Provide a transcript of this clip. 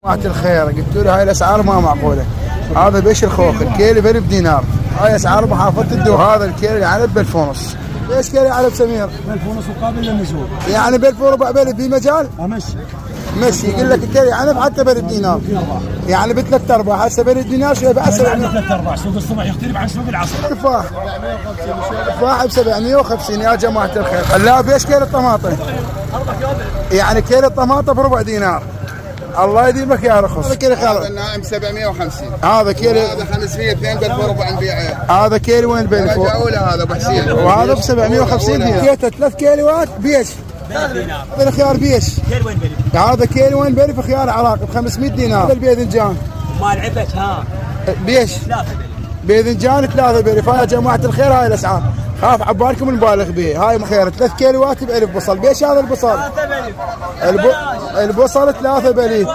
جماعة الخير قلت له هاي الاسعار ما معقوله. هذا بيش الخوخ الكيلو ب1000 دينار. هاي اسعار محافظة الدو. هذا الكيلو يعني ب1000 ونص. ايش كيلو يعني بسمير؟ 1000 ونص مقابل للنزول. يعني ب1000 وربع بلد في مجال؟ امشي مشي يقول لك الكيلو يعني حتى ب1000 دينار. يعني ب3 ارباع هسه ب1000 دينار شوي بعد 700. 3 ارباع سوق الصبح يختلف عن سوق العصر. تفاح تفاح ب 750 يا جماعة الخير. لا بايش كيلو الطماطم؟ يعني كيلو الطماطم بربع دينار. الله يديمك يا رخص. هذا كيلو خير. الناعم 750. هذا كيلو. هذا 500 2 ب1000 وربع نبيعه. هذا كيلو وين ب1000؟ درجة أولى هذا أبو حسين. وهذا ب 750 دينار. كيته 3 كيلوات بيش. هذا الخيار بيش. كيلو وين بلي؟ هذا كيلو وين بلي في خيار عراقي ب 500 دينار. هذا الباذنجان. مال عبت ها. بيش. 3 بلي. باذنجان 3 بلي. فيا جماعة الخير هاي الاسعار. خاف عبالكم نبالغ به. هاي خير 3 كيلوات ب1000 بصل. بيش هذا البصل؟ 3 بلي. البصل 3 بلي.